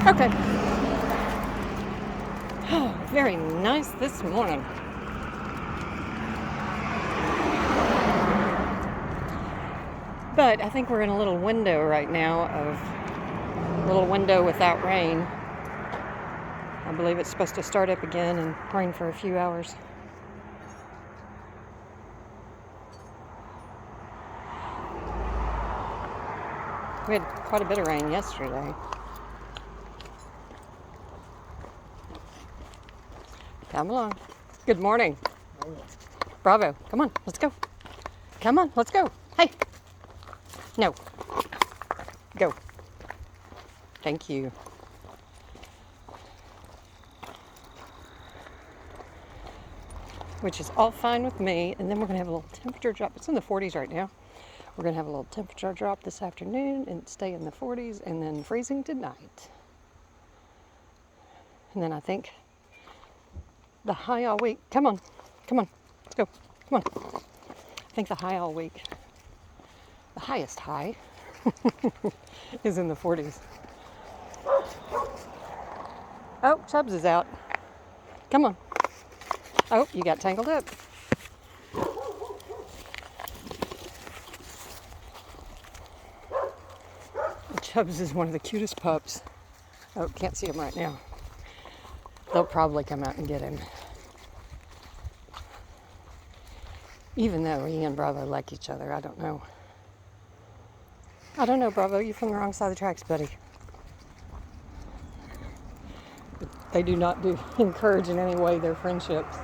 Okay. Oh, very nice this morning. But I think we're in a little window right now of a little window without rain. I believe it's supposed to start up again and rain for a few hours. We had quite a bit of rain yesterday. Come along. Good morning. Bravo. Come on, let's go. Come on, let's go. Hey. No. Go. Thank you. Which is all fine with me. And then we're going to have a little temperature drop. It's in the 40s right now. We're going to have a little temperature drop this afternoon and stay in the 40s and then freezing tonight. And then I think the high all week, come on, let's go, come on. I think the high all week, the highest high is in the 40s. Oh, Chubbs is out. Come on. Oh, you got tangled up. Chubbs is one of the cutest pups. Oh, can't see him right now. They'll probably come out and get him. Even though he and Bravo like each other, I don't know. I don't know, Bravo, you're from the wrong side of the tracks, buddy. But they do not encourage in any way their friendships.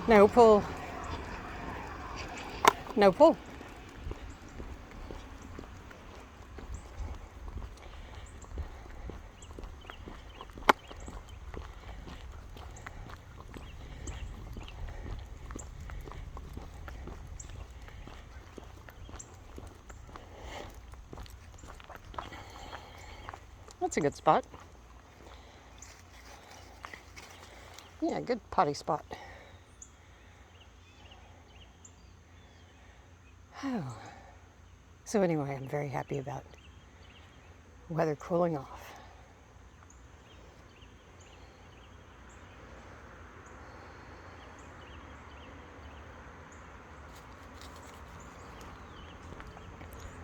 No pull. No pull. That's a good spot. Yeah, good potty spot. Oh. So anyway, I'm very happy about weather cooling off.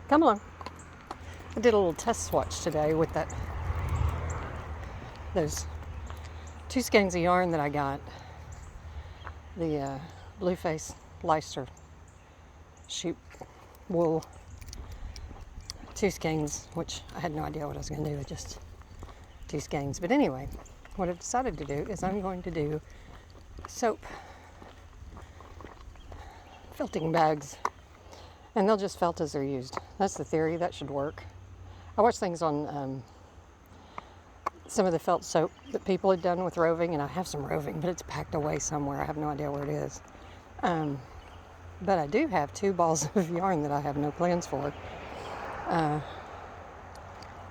Come along. I did a little test swatch today with those 2 skeins of yarn that I got. The Blueface Leicester sheep wool 2 skeins, which I had no idea what I was going to do with just 2 skeins. But anyway, what I've decided to do is I'm going to do soap felting bags, and they'll just felt as they're used. That's the theory. That should work. I watched things on some of the felt soap that people had done with roving, and I have some roving, but it's packed away somewhere. I have no idea where it is. But I do have 2 balls of yarn that I have no plans for.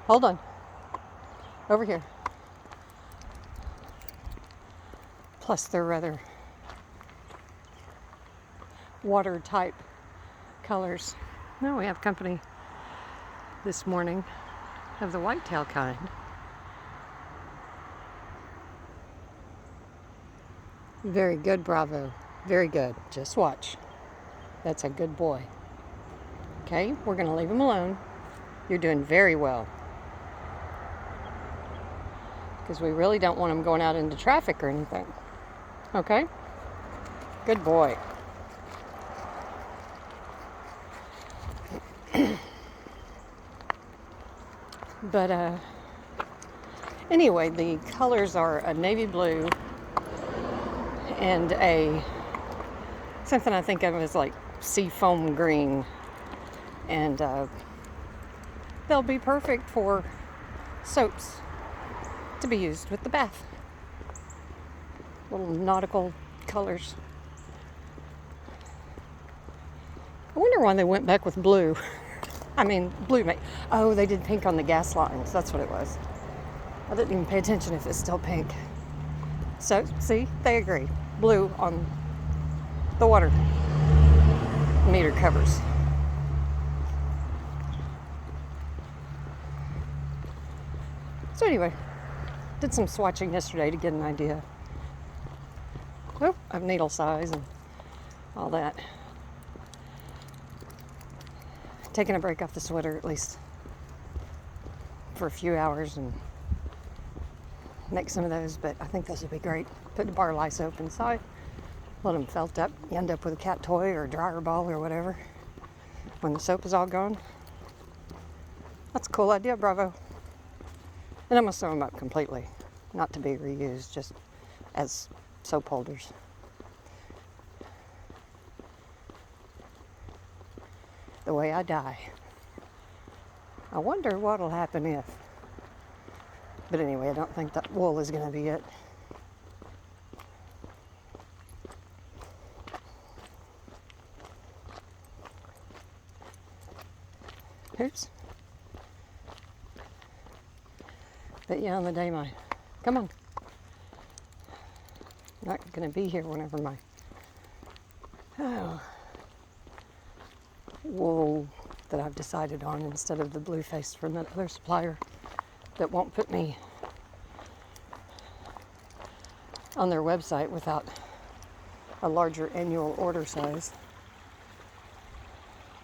Hold on. Over here. Plus they're rather water type colors. Now we have company this morning of the whitetail kind. Very good, Bravo. Very good. Just watch. That's a good boy. Okay, we're going to leave him alone. You're doing very well. Because we really don't want him going out into traffic or anything. Okay? Good boy. But anyway, the colors are a navy blue and something I think of as like sea foam green, and they'll be perfect for soaps to be used with the bath. Little nautical colors. I wonder why they went back with blue. I mean, blue. Oh, they did pink on the gas lines. That's what it was. I didn't even pay attention if it's still pink. So, see, they agree. Blue on the water. meter covers. So anyway, did some swatching yesterday to get an idea of needle size and all that. Taking a break off the sweater at least for a few hours and make some of those, but I think those would be great. Put the bar lice soap inside, let them felt up. You end up with a cat toy or a dryer ball or whatever when the soap is all gone. That's a cool idea, bravo. And I'm going to sew them up completely, not to be reused, just as soap holders. The way I die. I wonder what'll happen if. But anyway, I don't think that wool is going to be it. Oops. But yeah, on the day come on. Not going to be here whenever my wool that I've decided on instead of the blue face from that other supplier that won't put me on their website without a larger annual order size,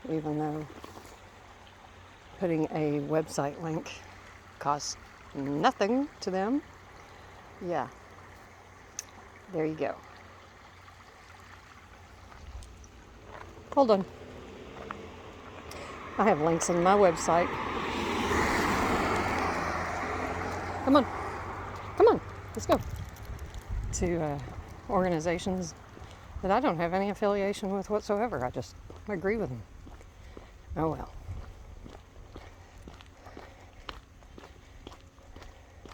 even though putting a website link costs nothing to them. Yeah, there you go. Hold on. I have links on my website. Come on, let's go. To organizations that I don't have any affiliation with whatsoever. I just agree with them. Oh well.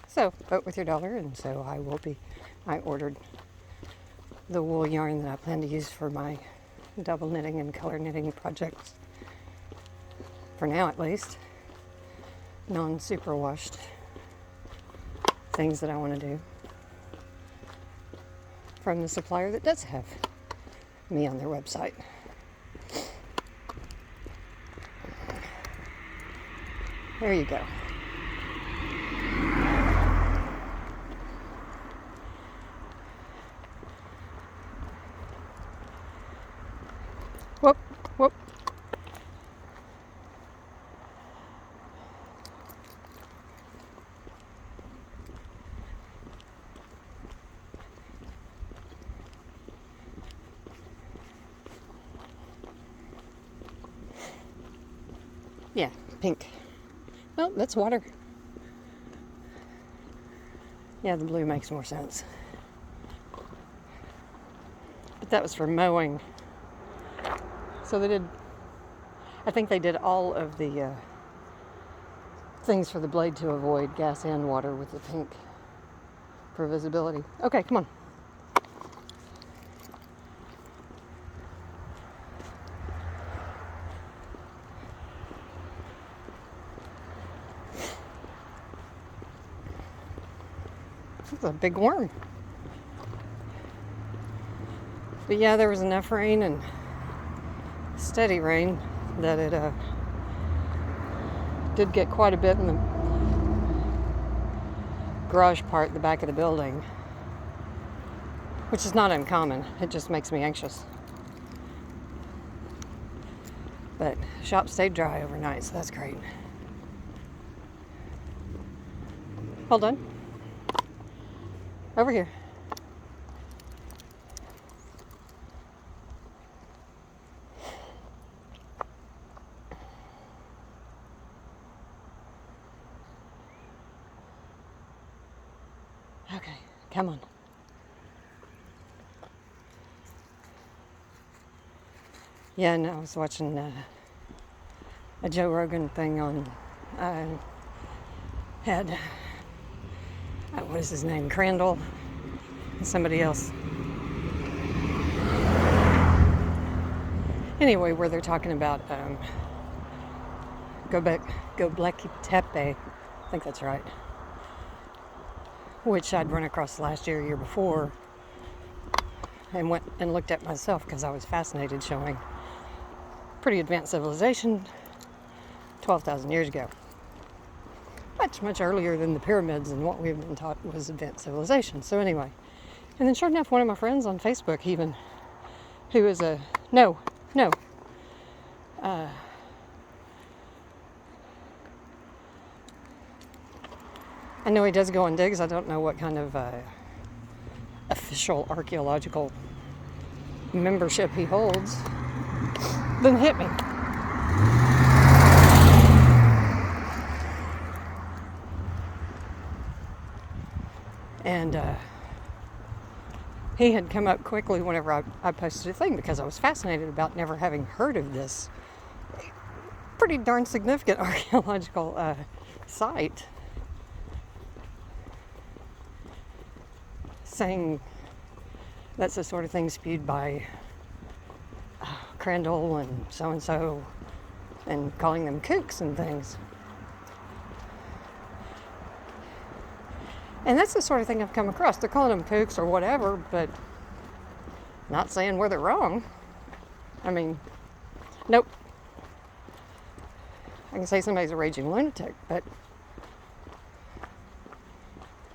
So, vote with your dollar, and so I ordered the wool yarn that I plan to use for my double knitting and color knitting projects. For now, at least. Non-superwashed things that I want to do. From the supplier that does have me on their website. There you go. Whoop, whoop. Yeah, pink. Well, that's water. Yeah, the blue makes more sense. But that was for mowing. So I think they did all of the things for the blade to avoid gas and water with the pink for visibility. Okay, come on. That's a big worm. But yeah, there was enough rain and steady rain that it did get quite a bit in the garage part, the back of the building, which is not uncommon. It just makes me anxious. But shop stayed dry overnight, so that's great. Hold on. Over here. Okay, come on. Yeah, and I was watching a Joe Rogan thing on, what is his name, Crandall, and somebody else. Anyway, where they're talking about Göbekli Tepe, I think that's right, which I'd run across last year before, and went and looked at myself because I was fascinated, showing pretty advanced civilization 12,000 years ago. Much, much earlier than the pyramids and what we've been taught was advanced civilization. So anyway, and then sure enough, one of my friends on Facebook even, who is a, I know he does go on digs. I don't know what kind of official archaeological membership he holds. Then hit me. And he had come up quickly whenever I posted a thing because I was fascinated about never having heard of this pretty darn significant archaeological site. Saying that's the sort of thing spewed by Crandall and so, and calling them kooks and things. And that's the sort of thing I've come across. They're calling them kooks or whatever, but not saying where they're wrong. I mean, nope. I can say somebody's a raging lunatic, but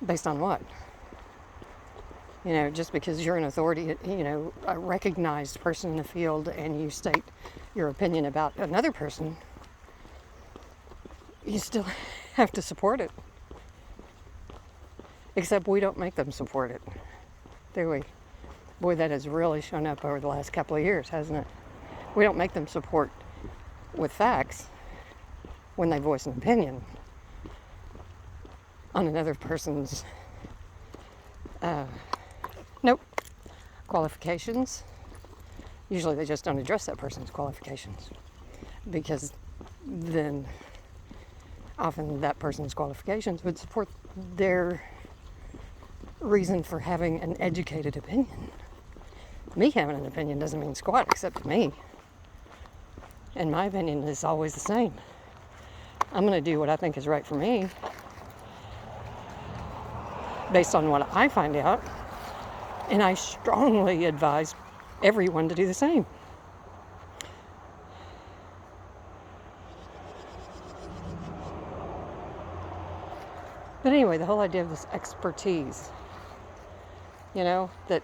based on what? You know, just because you're an authority, you know, a recognized person in the field, and you state your opinion about another person, you still have to support it. Except we don't make them support it, do we? Boy, that has really shown up over the last couple of years, hasn't it? We don't make them support with facts when they voice an opinion on another person's qualifications. Usually they just don't address that person's qualifications, because then often that person's qualifications would support their reason for having an educated opinion. Me having an opinion doesn't mean squat except to me. And my opinion is always the same. I'm going to do what I think is right for me based on what I find out. And I strongly advise everyone to do the same. But anyway, the whole idea of this expertise, you know, that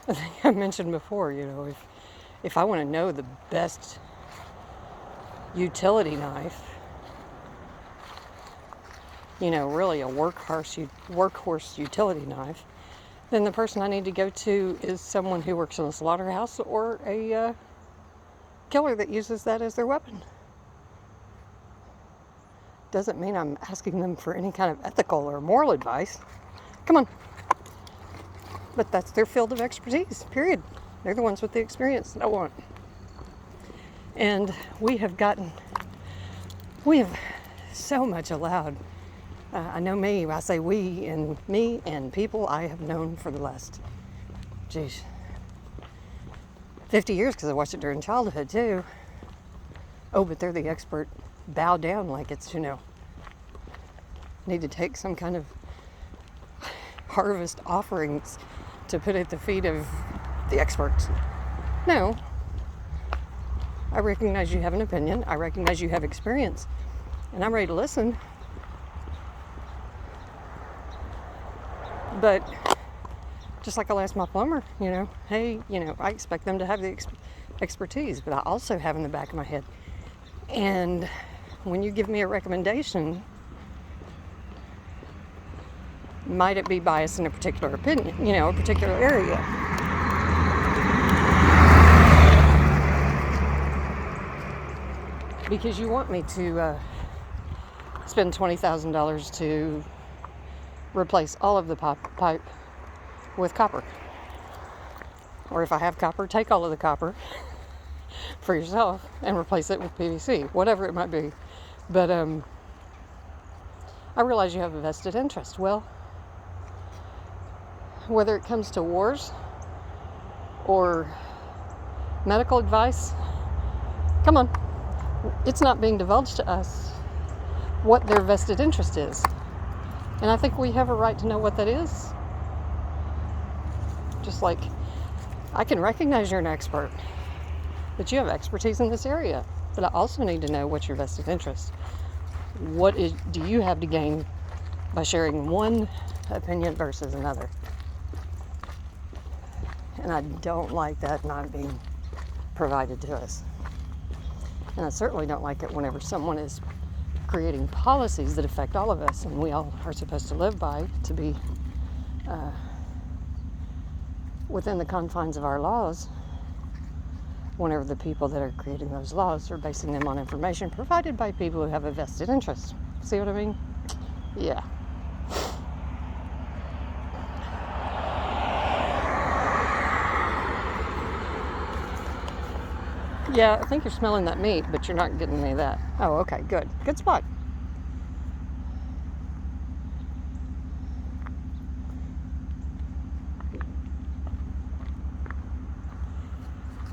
I think I mentioned before, you know, if I want to know the best utility knife, you know, really a workhorse utility knife, then the person I need to go to is someone who works in a slaughterhouse or a killer that uses that as their weapon. Doesn't mean I'm asking them for any kind of ethical or moral advice. Come on. But that's their field of expertise, period. They're the ones with the experience that I want. And we have so much allowed. I know me, I say we, and me and people I have known for the last, 50 years, because I watched it during childhood too. Oh, but they're the expert. Bow down like it's, you know, need to take some kind of harvest offerings to put at the feet of the experts. No. I recognize you have an opinion. I recognize you have experience. And I'm ready to listen. But just like I'll ask my plumber, you know, hey, you know, I expect them to have the expertise, but I also have in the back of my head. And when you give me a recommendation, might it be biased in a particular opinion, you know, a particular area? Because you want me to spend $20,000 to replace all of the pipe with copper. Or if I have copper, take all of the copper for yourself and replace it with PVC, whatever it might be. But I realize you have a vested interest. Well, whether it comes to wars or medical advice, come on, it's not being divulged to us what their vested interest is. And I think we have a right to know what that is. Just like I can recognize you're an expert. that you have expertise in this area, but I also need to know what's your vested interest. Do you have to gain by sharing one opinion versus another? And I don't like that not being provided to us. And I certainly don't like it whenever someone is creating policies that affect all of us and we all are supposed to live by to be within the confines of our laws, whenever the people that are creating those laws are basing them on information provided by people who have a vested interest. See what I mean? Yeah. Yeah, I think you're smelling that meat, but you're not getting any of that. Oh, okay, good. Good spot.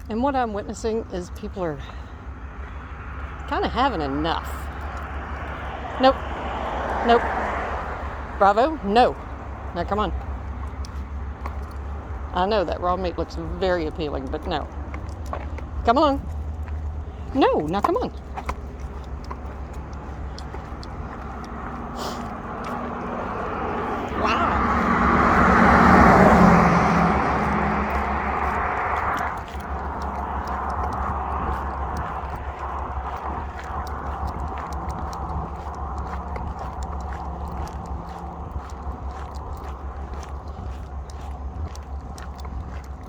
And what I'm witnessing is people are kind of having enough. Nope. Nope. Bravo. No. Now come on. I know that raw meat looks very appealing, but no. Come on. No, now come on. Wow.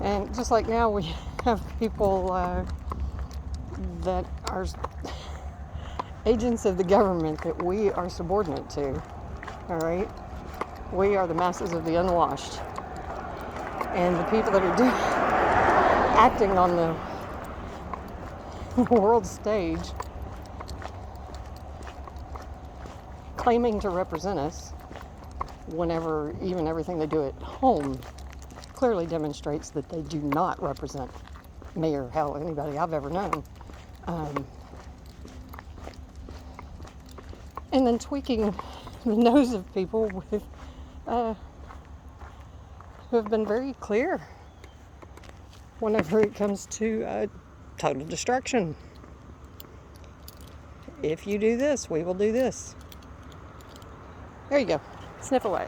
And just like now, we have people that are agents of the government that we are subordinate to. All right? We are the masses of the unwashed. And the people that are acting on the world stage, claiming to represent us, whenever even everything they do at home clearly demonstrates that they do not represent me or hell anybody I've ever known. And then tweaking the nose of people with who have been very clear whenever it comes to total destruction. If you do this, we will do this. There you go. Sniff away.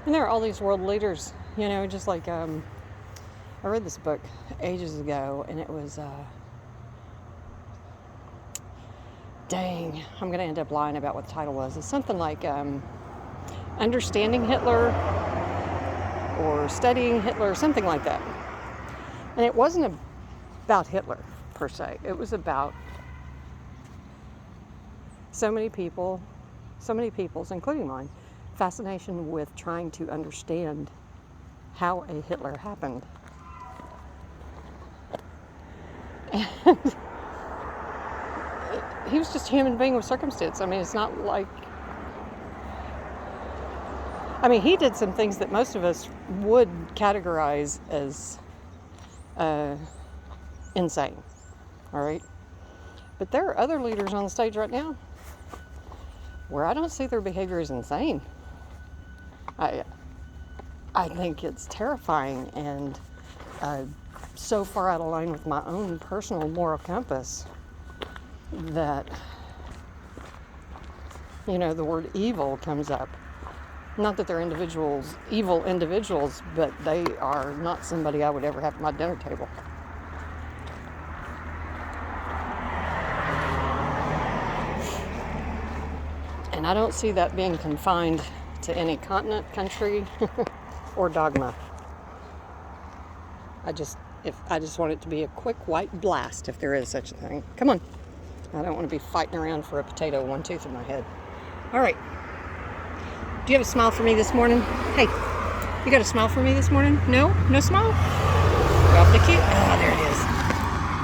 And there are all these world leaders, just like I read this book ages ago, and it was dang, I'm going to end up lying about what the title was. It's something like Understanding Hitler or Studying Hitler, something like that. And it wasn't about Hitler per se. It was about so many people's, including mine, fascination with trying to understand how a Hitler happened. And he was just a human being with circumstance. I mean, it's not like... he did some things that most of us would categorize as insane. All right? But there are other leaders on the stage right now where I don't see their behavior as insane. I think it's terrifying and so far out of line with my own personal moral compass that, the word evil comes up. Not that they're evil individuals, but they are not somebody I would ever have at my dinner table. And I don't see that being confined to any continent, country, or dogma. I just want it to be a quick white blast, if there is such a thing. Come on. I don't want to be fighting around for a potato, one tooth in my head. All right. Do you have a smile for me this morning? Hey, you got a smile for me this morning? No? No smile? Drop the key. Ah, there it is.